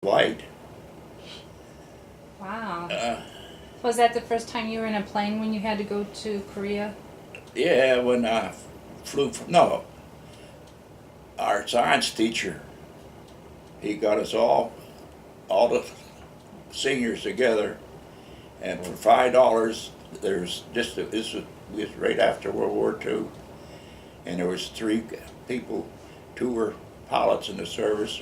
flight. Wow. Uh, Was that the first time you were in a plane when you had to go to Korea? yeah, when I flew from, no, our science teacher, he got us all the seniors together, and for $5, there's just, this was right after World War II, and there was three people, two were pilots in the service,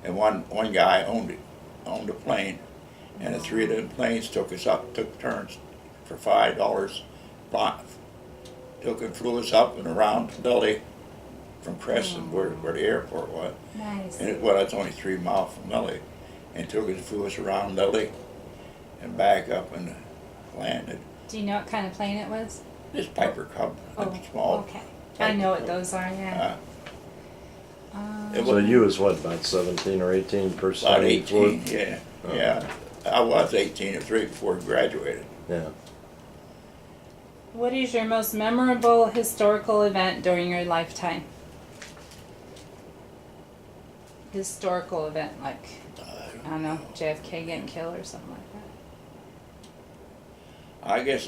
and one guy owned a plane, and the three of them planes took us up, took turns for $5, took and flew us up and around Delhi from Crescent, where the airport was. Nice. And it's only 3 miles from Delhi. And took us, flew us around Delhi and back up and landed. Do you know what kind of plane it was? This Piper Cub, Oh, small. okay. I know what those are, yeah. It So was you was what, about 17 or 18 first about time you 18, flew? yeah. Oh. Yeah. I was 18 or 3 before I graduated. Yeah. What is your most memorable historical event during your lifetime? Historical event, like, I don't know, JFK getting killed or something like that. I guess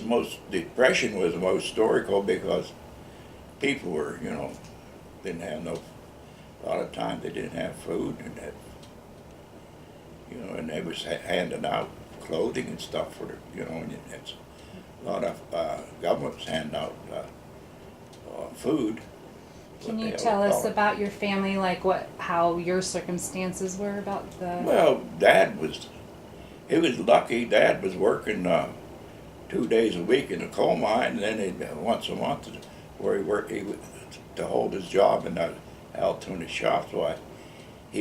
depression was the most historical because people were, didn't have a lot of time they didn't have food and and they was handing out clothing and stuff for and it's a lot of governments handing out food. Can what you the hell tell they us call it. about your family, like how your circumstances were about the... Well, he was lucky. Dad was working 2 days a week in a coal mine, and then once a month where he would, to hold his job in the Altoona shop. So he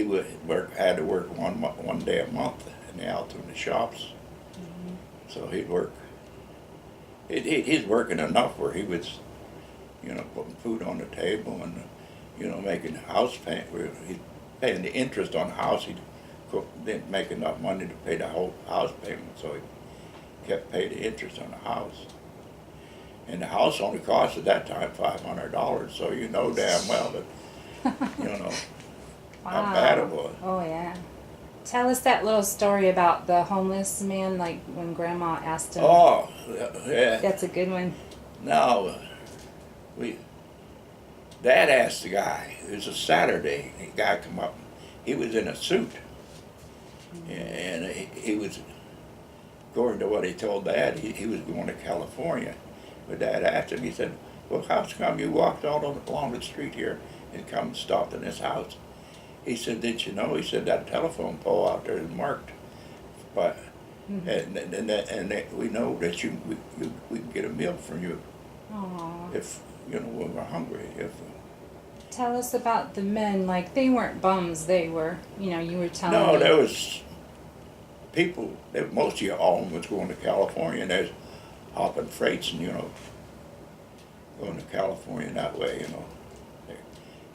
had to work one day a month in the Altoona shops. Mhm. So he'd work. He's working enough where he was, putting food on the table and, making house payment. He's paying the interest on the house. He didn't make enough money to pay the whole house payment, so he kept paying the interest on the house. And the house only cost at that time $500, so you know damn well that, how bad it was. Oh, yeah. Tell us that little story about the homeless man, like when Grandma asked him. Oh, yeah. That's a good one. No, Dad asked the guy, it was a Saturday, the guy come up, he was in a suit. And he was, according to what he told Dad, he was going to California. But Dad asked him, he said, well, how come you walked all along the street here and come and stopped in this house? He said, did you know? He said, that telephone pole out there is marked. But, and we know that we can get a meal from you Aww. if, when we're hungry. Tell us about the men, like they weren't bums, they were, you were telling No, me. there was people, most of all of them was going to California, and there's hopping freights and, going to California that way,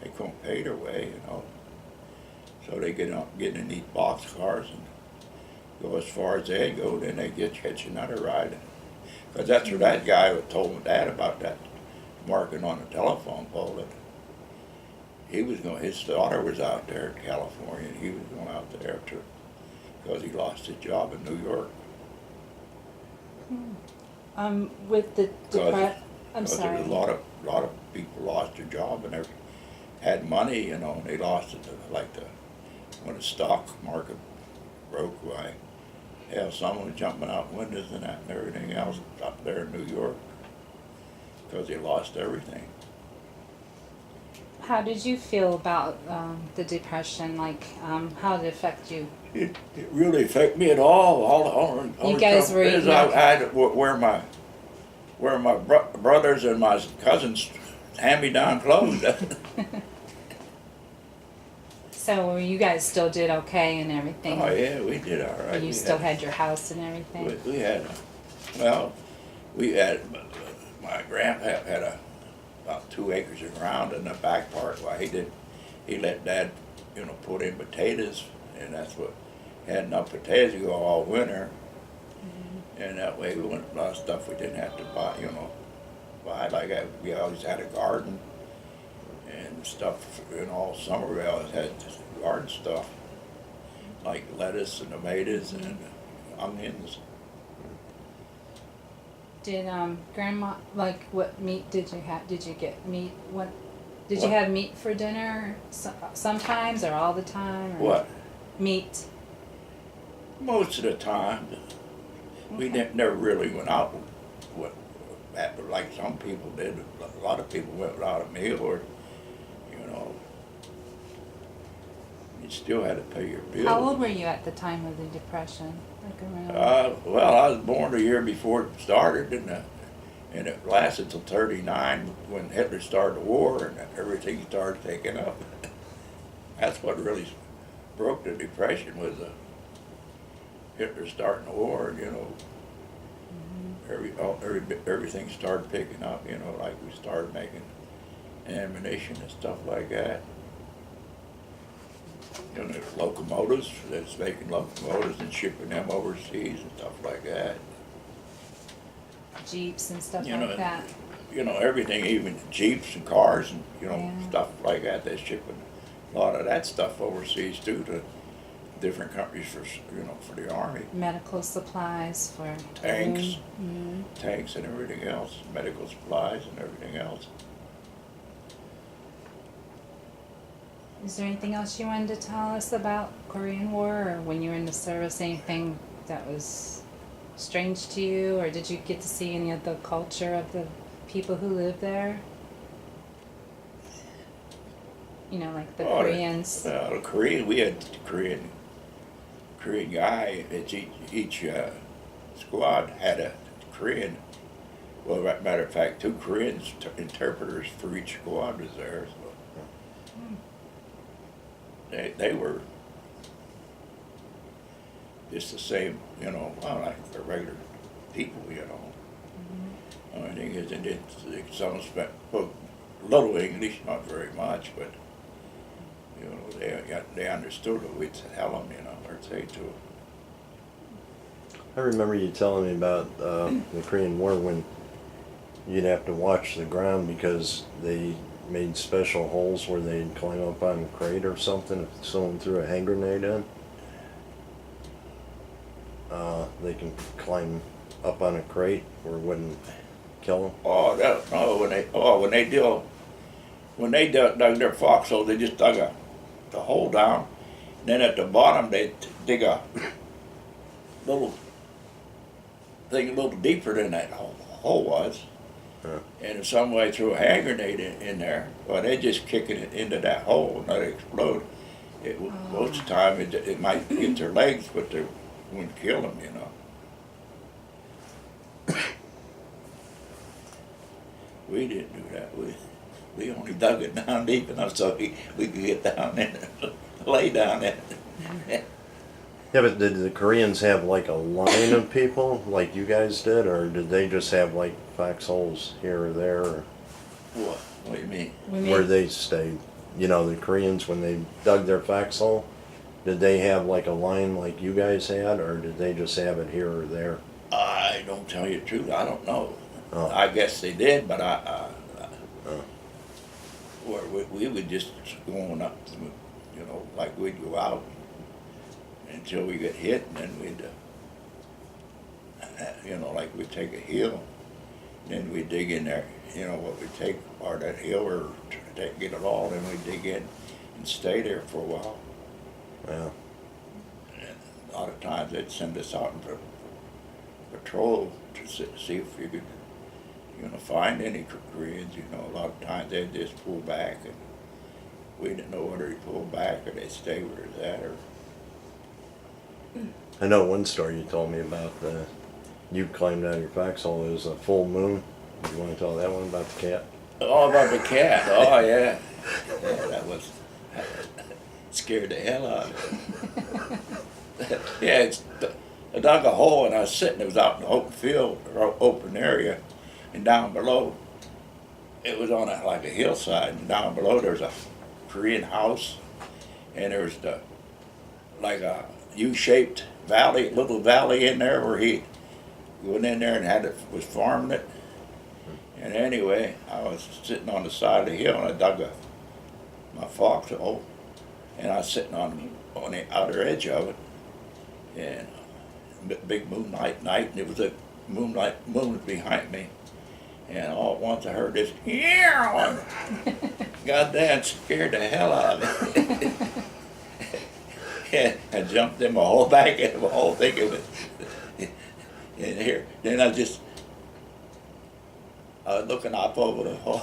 they couldn't pay their way, So they get in these box cars and go as far as they go, then they catch another ride. Because that's what that guy told my dad about that marking on the telephone pole, that his daughter was out there in California, and he was going out there because he lost his job in New York. With the I'm Because sorry. there was a lot of people lost their job and they had money, and they lost it when the stock market broke. Why, hell, someone was jumping out windows and that and everything else up there in New York because they lost everything. How did you feel about the depression? Like, how did it affect you? It really affected me at all. All You the guys trouble were is eating I up. had to wear my brothers and my cousins' hand-me-down clothes. So you guys still did okay and everything? Oh yeah, we did all right. You We still had your house and everything? we had my grandpa had about 2 acres of ground in the back part. Why he let Dad, put in potatoes, and that's what had enough potatoes to go all winter. And that way we went a lot of stuff we didn't have to buy, we always had a garden and stuff, all summer we always had garden stuff. like lettuce and tomatoes and onions. Did grandma like what meat did you have? Did you get meat? What did you What? have meat for dinner? Sometimes or all the time? Or What? meat? Most of the time, we Okay. never really went out with, like some people did. A lot of people went without a meal, or you know, you still had to pay your bill. How old were you at the time of the Depression? Like around. Well, I was born the year before it started, and it lasted till '39 when Hitler started the war and everything started taking up. That's what really broke the Depression was Hitler starting the war. You know, everything started picking up. You know, like we started making ammunition and stuff like that. You know, there's locomotives, that's making locomotives and shipping them overseas and stuff like that. Jeeps and stuff You like know, that. You know, everything, even Jeeps and cars and, you know, Yeah. stuff like that, they're shipping a lot of that stuff overseas too to different countries for, you know, for the army. Medical supplies for Tanks. Mm-hmm. Tanks and everything else, medical supplies and everything else. Is there anything else you wanted to tell us about Korean War, or when you were in the service, anything that was strange to you, or did you get to see any of the culture of the people who lived there? You know, like the Oh, Koreans. The Korean, we had Korean guy. It's each squad had a Korean. Well, matter of fact, two Korean interpreters for each squad was there. So they were just the same, you know, well, like the regular people, you know. Only thing is, some spoke little English, not very much, but you know, they understood what we'd tell them, you know, or say to them. I remember you telling me about the Korean War when you'd have to watch the ground because they made special holes where they'd climb up on a crate or something if someone threw a hand grenade in. They can climb up on a crate where it wouldn't kill them. Oh, that, no, when they dug their foxhole, they just dug the hole down. Then at the bottom, they dig a little thing a little deeper than that hole was. Yeah. And if somebody threw a hand grenade in there, well, they just kicking it into that hole and let it explode. Most of the time, it might get their legs, but it wouldn't kill them, you know. We didn't do that. We only dug it down deep enough so we could get down in it, lay down in it. Yeah, but did the Koreans have like a line of people like you guys did, or did they just have like foxholes here or there, or What do you mean? where they stayed? You know, the Koreans, when they dug their foxhole, did they have like a line like you guys had, or did they just have it here or there? I don't tell you the truth. I don't know. Oh. I guess they did, but Oh. we would just going up, you know, like we'd go out until we get hit, and then we'd, you know, like we'd take a hill, then we'd dig in there, you know, what we'd take part of that hill or get it all, then we'd dig in and stay there for a while. Yeah. And a lot of times they'd send us out for patrol to see if we could, you know, find any Koreans. You know, a lot of times they'd just pull back, and we didn't know whether they pulled back or they'd stay where they're at. Or I know one story you told me about. You climbed out of your foxhole. It was a full moon. You want to tell that one about the cat? oh, about the cat. Oh yeah, that was scared the hell out of me. Yeah, I dug a hole and I was sitting. It was out in the open field or open area, and down below, it was on like a hillside, and down below there's a Korean house, and there was like a U-shaped valley, little valley in there where he went in there and was farming it. And anyway, I was sitting on the side of the hill and I dug my foxhole, and I was sitting on on the outer edge of it, and big moonlight night, and it was a moon was behind me, and all at once I heard this, yeah, goddamn scared the hell out of me. And I jumped in my whole back and my whole thing of it. And here, then I was looking up over the hole,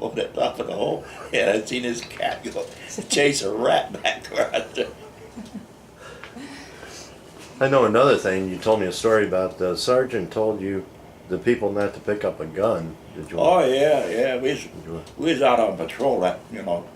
over the top of the hole, and I seen this cat go chase a rat back right there. I know another thing. You told me a story about the sergeant told you the people not to pick up a gun. Did you? Oh yeah, yeah. Did you We was out on patrol, you know,